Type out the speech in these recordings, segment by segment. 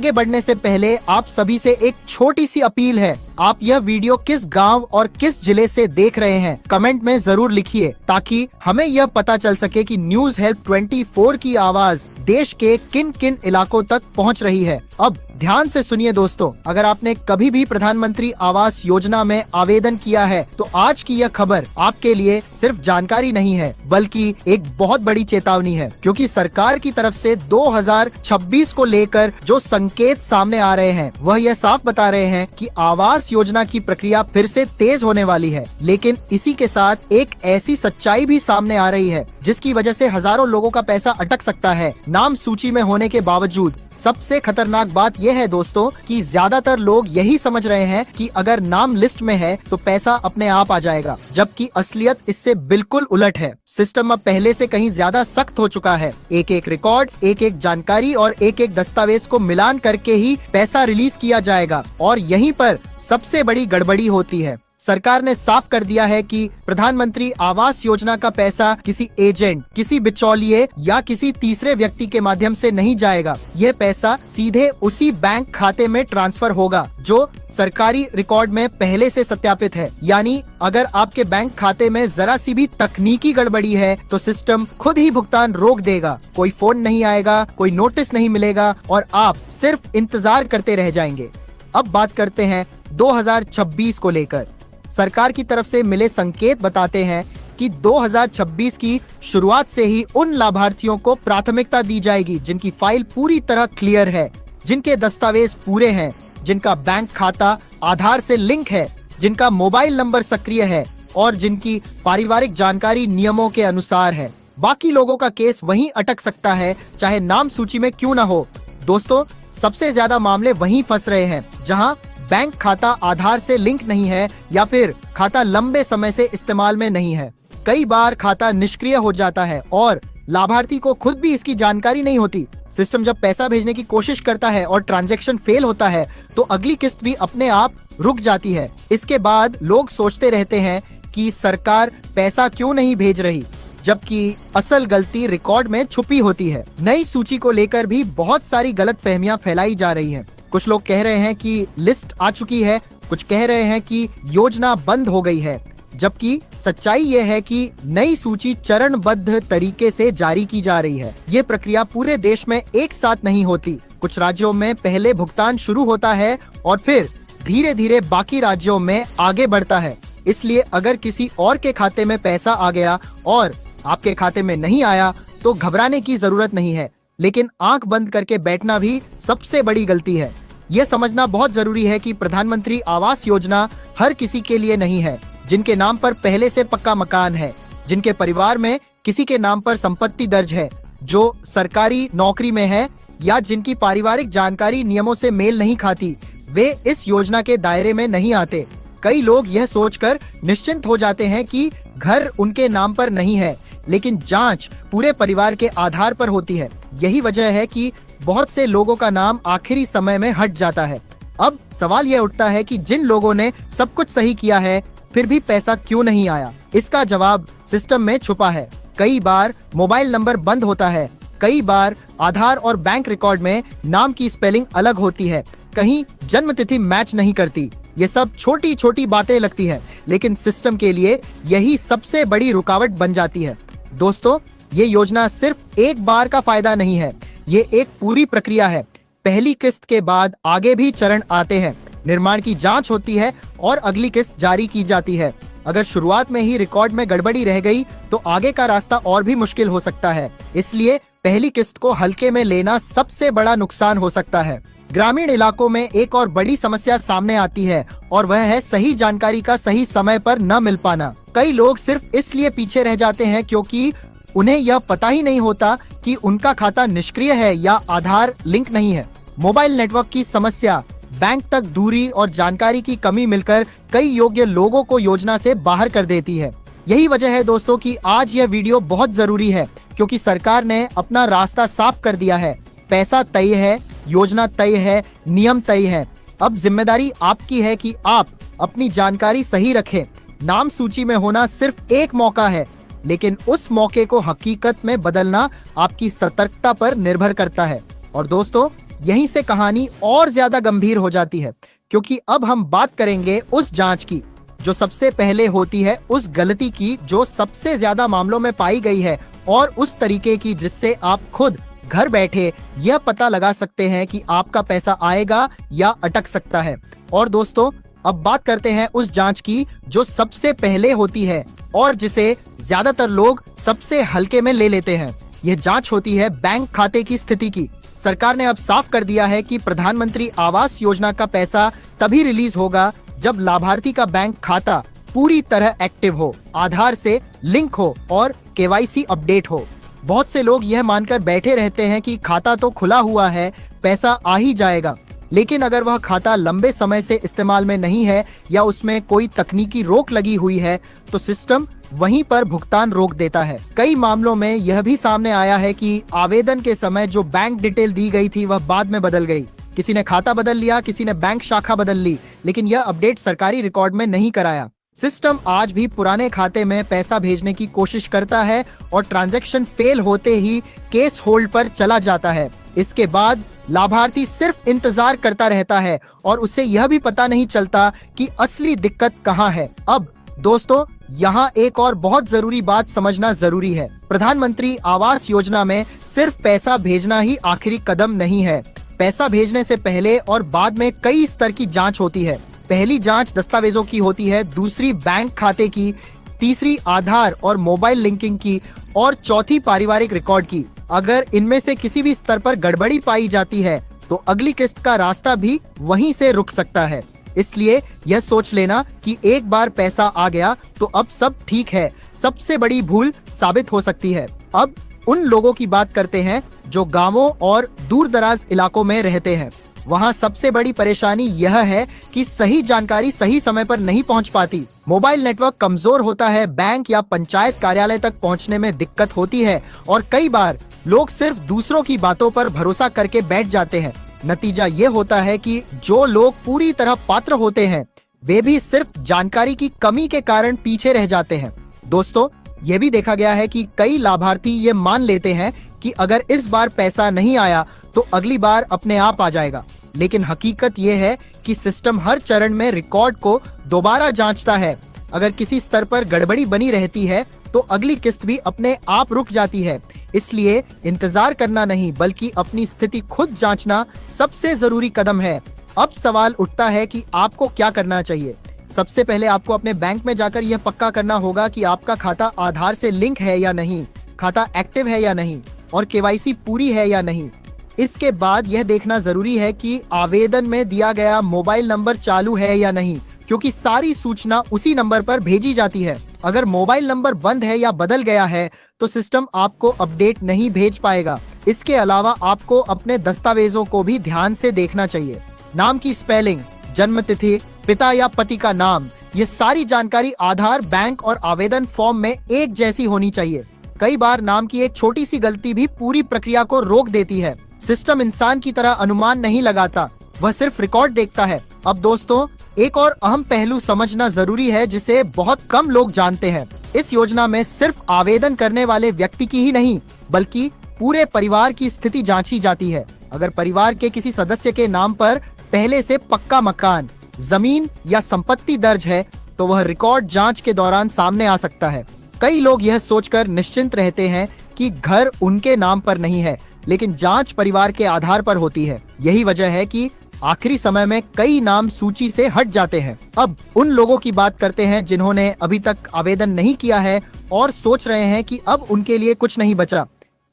आगे बढ़ने से पहले आप सभी से एक छोटी सी अपील है। आप यह वीडियो किस गांव और किस जिले से देख रहे हैं कमेंट में जरूर लिखिए, ताकि हमें यह पता चल सके कि न्यूज हेल्प 24 की आवाज देश के किन किन इलाकों तक पहुंच रही है। अब ध्यान से सुनिए दोस्तों, अगर आपने कभी भी प्रधानमंत्री आवास योजना में आवेदन किया है तो आज की यह खबर आपके लिए सिर्फ जानकारी नहीं है बल्कि एक बहुत बड़ी चेतावनी है, क्योंकि सरकार की तरफ से 2026 को लेकर जो संकेत सामने आ रहे हैं वह यह साफ बता रहे हैं कि आवास योजना की प्रक्रिया फिर से तेज होने वाली है। लेकिन इसी के साथ एक ऐसी सच्चाई भी सामने आ रही है जिसकी वजह से हजारों लोगों का पैसा अटक सकता है नाम सूची में होने के बावजूद। सबसे खतरनाक बात यह है दोस्तों कि ज्यादातर लोग यही समझ रहे हैं कि अगर नाम लिस्ट में है तो पैसा अपने आप आ जाएगा, जबकि असलियत इससे बिल्कुल उलट है। सिस्टम अब पहले से कहीं ज्यादा सख्त हो चुका है। एक एक रिकॉर्ड, एक एक जानकारी और एक एक दस्तावेज को मिलान करके ही पैसा रिलीज किया जाएगा, और यहीं पर सबसे बड़ी गड़बड़ी होती है। सरकार ने साफ कर दिया है कि प्रधानमंत्री आवास योजना का पैसा किसी एजेंट, किसी बिचौलिए या किसी तीसरे व्यक्ति के माध्यम से नहीं जाएगा। यह पैसा सीधे उसी बैंक खाते में ट्रांसफर होगा जो सरकारी रिकॉर्ड में पहले से सत्यापित है। यानी अगर आपके बैंक खाते में जरा सी भी तकनीकी गड़बड़ी है तो सिस्टम खुद ही भुगतान रोक देगा। कोई फोन नहीं आएगा, कोई नोटिस नहीं मिलेगा और आप सिर्फ इंतजार करते रह जाएंगे। अब बात करते हैं 2026 को लेकर। सरकार की तरफ से मिले संकेत बताते हैं कि 2026 की शुरुआत से ही उन लाभार्थियों को प्राथमिकता दी जाएगी जिनकी फाइल पूरी तरह क्लियर है, जिनके दस्तावेज पूरे हैं, जिनका बैंक खाता आधार से लिंक है, जिनका मोबाइल नंबर सक्रिय है और जिनकी पारिवारिक जानकारी नियमों के अनुसार है। बाकी लोगों का केस वहीं अटक सकता है, चाहे नाम सूची में क्यों न हो। दोस्तों, सबसे ज्यादा मामले वहीं फंस रहे हैं जहां बैंक खाता आधार से लिंक नहीं है या फिर खाता लंबे समय से इस्तेमाल में नहीं है। कई बार खाता निष्क्रिय हो जाता है और लाभार्थी को खुद भी इसकी जानकारी नहीं होती। सिस्टम जब पैसा भेजने की कोशिश करता है और ट्रांजैक्शन फेल होता है तो अगली किस्त भी अपने आप रुक जाती है। इसके बाद लोग सोचते रहते हैं कि सरकार पैसा क्यों नहीं भेज रही, जबकि असल गलती रिकॉर्ड में छुपी होती है। नई सूची को लेकर भी बहुत सारी गलतफहमियां फैलाई जा रही हैं। कुछ लोग कह रहे हैं कि लिस्ट आ चुकी है, कुछ कह रहे हैं कि योजना बंद हो गई है, जबकि सच्चाई ये है कि नई सूची चरणबद्ध तरीके से जारी की जा रही है। ये प्रक्रिया पूरे देश में एक साथ नहीं होती। कुछ राज्यों में पहले भुगतान शुरू होता है और फिर धीरे धीरे बाकी राज्यों में आगे बढ़ता है। इसलिए अगर किसी और के खाते में पैसा आ गया और आपके खाते में नहीं आया तो घबराने की जरूरत नहीं है, लेकिन आंख बंद करके बैठना भी सबसे बड़ी गलती है। यह समझना बहुत जरूरी है कि प्रधानमंत्री आवास योजना हर किसी के लिए नहीं है। जिनके नाम पर पहले से पक्का मकान है, जिनके परिवार में किसी के नाम पर संपत्ति दर्ज है, जो सरकारी नौकरी में है या जिनकी पारिवारिक जानकारी नियमों से मेल नहीं खाती, वे इस योजना के दायरे में नहीं आते। कई लोग यह सोचकर निश्चिंत हो जाते हैं कि घर उनके नाम पर नहीं है, लेकिन जांच पूरे परिवार के आधार पर होती है। यही वजह है कि बहुत से लोगों का नाम आखिरी समय में हट जाता है। अब सवाल यह उठता है कि जिन लोगों ने सब कुछ सही किया है फिर भी पैसा क्यों नहीं आया? इसका जवाब सिस्टम में छुपा है। कई बार मोबाइल नंबर बंद होता है, कई बार आधार और बैंक रिकॉर्ड में नाम की स्पेलिंग अलग होती है, कहीं जन्म तिथि मैच नहीं करती। ये सब छोटी छोटी बातें लगती हैं, लेकिन सिस्टम के लिए यही सबसे बड़ी रुकावट बन जाती है। दोस्तों, ये योजना सिर्फ एक बार का फायदा नहीं है, ये एक पूरी प्रक्रिया है। पहली किस्त के बाद आगे भी चरण आते हैं, निर्माण की जांच होती है और अगली किस्त जारी की जाती है। अगर शुरुआत में ही रिकॉर्ड में गड़बड़ी रह गई तो आगे का रास्ता और भी मुश्किल हो सकता है। इसलिए पहली किस्त को हल्के में लेना सबसे बड़ा नुकसान हो सकता है। ग्रामीण इलाकों में एक और बड़ी समस्या सामने आती है और वह है सही जानकारी का सही समय पर न मिल पाना। कई लोग सिर्फ इसलिए पीछे रह जाते हैं क्योंकि उन्हें यह पता ही नहीं होता कि उनका खाता निष्क्रिय है या आधार लिंक नहीं है। मोबाइल नेटवर्क की समस्या, बैंक तक दूरी और जानकारी की कमी मिलकर कई योग्य लोगों को योजना से बाहर कर देती है। यही वजह है दोस्तों कि आज यह वीडियो बहुत जरूरी है, क्योंकि सरकार ने अपना रास्ता साफ कर दिया है। पैसा तय है, योजना तय है, नियम तय है। अब जिम्मेदारी आपकी है कि आप अपनी जानकारी सही रखें। नाम सूची में होना सिर्फ एक मौका है, लेकिन उस मौके को हकीकत में बदलना आपकी सतर्कता पर निर्भर करता है। और दोस्तों, यहीं से कहानी और ज्यादा गंभीर हो जाती है, क्योंकि अब हम बात करेंगे उस जांच की जो सबसे पहले होती है, उस गलती की जो सबसे ज्यादा मामलों में पाई गई है, और उस तरीके की जिससे आप खुद घर बैठे यह पता लगा सकते हैं कि आपका पैसा आएगा या अटक सकता है। और दोस्तों, अब बात करते हैं उस जांच की जो सबसे पहले होती है और जिसे ज्यादातर लोग सबसे हल्के में ले लेते हैं। यह जांच होती है बैंक खाते की स्थिति की। सरकार ने अब साफ कर दिया है कि प्रधानमंत्री आवास योजना का पैसा तभी रिलीज होगा जब लाभार्थी का बैंक खाता पूरी तरह एक्टिव हो, आधार से लिंक हो और केवाईसी अपडेट हो। बहुत से लोग यह मानकर बैठे रहते हैं कि खाता तो खुला हुआ है, पैसा आ ही जाएगा, लेकिन अगर वह खाता लंबे समय से इस्तेमाल में नहीं है या उसमें कोई तकनीकी रोक लगी हुई है तो सिस्टम वहीं पर भुगतान रोक देता है। कई मामलों में यह भी सामने आया है कि आवेदन के समय जो बैंक डिटेल दी गई थी वह बाद में बदल गई। किसी ने खाता बदल लिया, किसी ने बैंक शाखा बदल ली, लेकिन यह अपडेट सरकारी रिकॉर्ड में नहीं कराया। सिस्टम आज भी पुराने खाते में पैसा भेजने की कोशिश करता है और ट्रांजैक्शन फेल होते ही केस होल्ड पर चला जाता है। इसके बाद लाभार्थी सिर्फ इंतजार करता रहता है और उसे यह भी पता नहीं चलता कि असली दिक्कत कहां है। अब दोस्तों, यहाँ एक और बहुत जरूरी बात समझना जरूरी है। प्रधानमंत्री आवास योजना में सिर्फ पैसा भेजना ही आखिरी कदम नहीं है। पैसा भेजने से पहले और बाद में कई स्तर की जांच होती है। पहली जांच दस्तावेजों की होती है, दूसरी बैंक खाते की, तीसरी आधार और मोबाइल लिंकिंग की और चौथी पारिवारिक रिकॉर्ड की। अगर इनमें से किसी भी स्तर पर गड़बड़ी पाई जाती है तो अगली किस्त का रास्ता भी वहीं से रुक सकता है। इसलिए यह सोच लेना कि एक बार पैसा आ गया तो अब सब ठीक है, सबसे बड़ी भूल साबित हो सकती है। अब उन लोगों की बात करते हैं जो गांवों और दूर दराज इलाकों में रहते हैं। वहां सबसे बड़ी परेशानी यह है कि सही जानकारी सही समय पर नहीं पहुंच पाती। मोबाइल नेटवर्क कमजोर होता है, बैंक या पंचायत कार्यालय तक पहुंचने में दिक्कत होती है और कई बार लोग सिर्फ दूसरों की बातों पर भरोसा करके बैठ जाते हैं। नतीजा ये होता है कि जो लोग पूरी तरह पात्र होते हैं वे भी सिर्फ जानकारी की कमी के कारण पीछे रह जाते हैं। दोस्तों, ये भी देखा गया है कि कई लाभार्थी ये मान लेते हैं कि अगर इस बार पैसा नहीं आया तो अगली बार अपने आप आ जाएगा, लेकिन हकीकत ये है कि सिस्टम हर चरण में रिकॉर्ड को दोबारा जांचता है। अगर किसी स्तर पर गड़बड़ी बनी रहती है तो अगली किस्त भी अपने आप रुक जाती है। इसलिए इंतजार करना नहीं बल्कि अपनी स्थिति खुद जांचना सबसे जरूरी कदम है। अब सवाल उठता है कि आपको क्या करना चाहिए। सबसे पहले आपको अपने बैंक में जाकर यह पक्का करना होगा कि आपका खाता आधार से लिंक है या नहीं, खाता एक्टिव है या नहीं और केवाईसी पूरी है या नहीं। इसके बाद यह देखना जरूरी है कि आवेदन में दिया गया मोबाइल नंबर चालू है या नहीं, क्योंकि सारी सूचना उसी नंबर पर भेजी जाती है। अगर मोबाइल नंबर बंद है या बदल गया है तो सिस्टम आपको अपडेट नहीं भेज पाएगा। इसके अलावा आपको अपने दस्तावेजों को भी ध्यान से देखना चाहिए। नाम की स्पेलिंग, जन्म तिथि, पिता या पति का नाम, ये सारी जानकारी आधार, बैंक और आवेदन फॉर्म में एक जैसी होनी चाहिए। कई बार नाम की एक छोटी सी गलती भी पूरी प्रक्रिया को रोक देती है। सिस्टम इंसान की तरह अनुमान नहीं लगाता, वह सिर्फ रिकॉर्ड देखता है। अब दोस्तों, एक और अहम पहलू समझना जरूरी है जिसे बहुत कम लोग जानते हैं। इस योजना में सिर्फ आवेदन करने वाले व्यक्ति की ही नहीं बल्कि पूरे परिवार की स्थिति जांची जाती है। अगर परिवार के किसी सदस्य के नाम पर पहले से पक्का मकान, जमीन या संपत्ति दर्ज है तो वह रिकॉर्ड जांच के दौरान सामने आ सकता है। कई लोग यह सोचकर निश्चिंत रहते हैं कि घर उनके नाम पर नहीं है, लेकिन जांच परिवार के आधार पर होती है। यही वजह है कि आखिरी समय में कई नाम सूची से हट जाते हैं। अब उन लोगों की बात करते हैं जिन्होंने अभी तक आवेदन नहीं किया है और सोच रहे हैं कि अब उनके लिए कुछ नहीं बचा।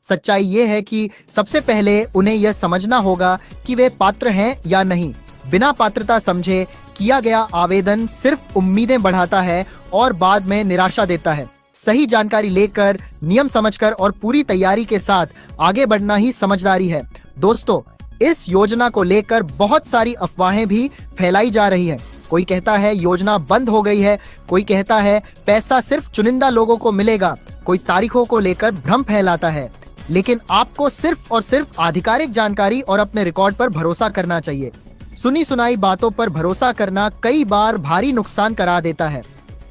सच्चाई ये है कि सबसे पहले उन्हें यह समझना होगा कि वे पात्र हैं या नहीं। बिना पात्रता समझे किया गया आवेदन सिर्फ उम्मीदें बढ़ाता है और बाद में निराशा देता है। सही जानकारी लेकर, नियम समझकर और पूरी तैयारी के साथ आगे बढ़ना ही समझदारी है। दोस्तों, इस योजना को लेकर बहुत सारी अफवाहें भी फैलाई जा रही है। कोई कहता है योजना बंद हो गई है, कोई कहता है पैसा सिर्फ चुनिंदा लोगों को मिलेगा, कोई तारीखों को लेकर भ्रम फैलाता है। लेकिन आपको सिर्फ और सिर्फ आधिकारिक जानकारी और अपने रिकॉर्ड पर भरोसा करना चाहिए। सुनी सुनाई बातों पर भरोसा करना कई बार भारी नुकसान करा देता है।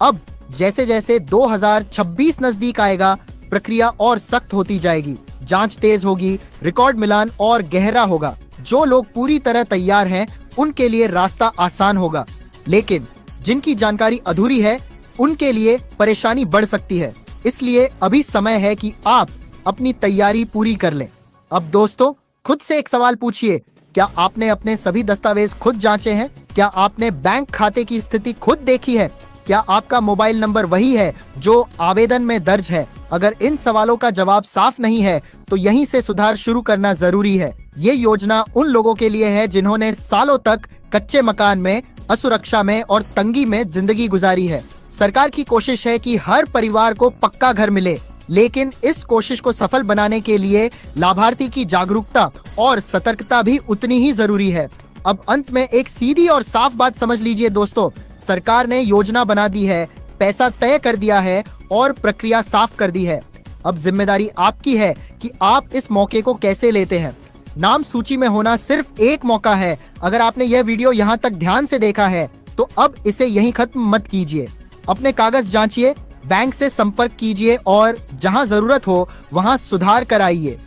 अब जैसे जैसे 2026 नजदीक आएगा, प्रक्रिया और सख्त होती जाएगी, जांच तेज होगी, रिकॉर्ड मिलान और गहरा होगा। जो लोग पूरी तरह तैयार हैं उनके लिए रास्ता आसान होगा, लेकिन जिनकी जानकारी अधूरी है उनके लिए परेशानी बढ़ सकती है। इसलिए अभी समय है कि आप अपनी तैयारी पूरी कर लें। अब दोस्तों, खुद से एक सवाल पूछिए, क्या आपने अपने सभी दस्तावेज खुद जांचे हैं? क्या आपने बैंक खाते की स्थिति खुद देखी है? क्या आपका मोबाइल नंबर वही है जो आवेदन में दर्ज है? अगर इन सवालों का जवाब साफ नहीं है तो यहीं से सुधार शुरू करना जरूरी है। ये योजना उन लोगों के लिए है जिन्होंने सालों तक कच्चे मकान में, असुरक्षा में और तंगी में जिंदगी गुजारी है। सरकार की कोशिश है कि हर परिवार को पक्का घर मिले, लेकिन इस कोशिश को सफल बनाने के लिए लाभार्थी की जागरूकता और सतर्कता भी उतनी ही जरूरी है। अब अंत में एक सीधी और साफ बात समझ लीजिए दोस्तों, सरकार ने योजना बना दी है, पैसा तय कर दिया है और प्रक्रिया साफ कर दी है। अब जिम्मेदारी आपकी है कि आप इस मौके को कैसे लेते हैं। नाम सूची में होना सिर्फ एक मौका है। अगर आपने यह वीडियो यहाँ तक ध्यान से देखा है तो अब इसे यहीं खत्म मत कीजिए। अपने कागज जांचिए, बैंक से संपर्क कीजिए और जहां जरूरत हो वहां सुधार कराइए।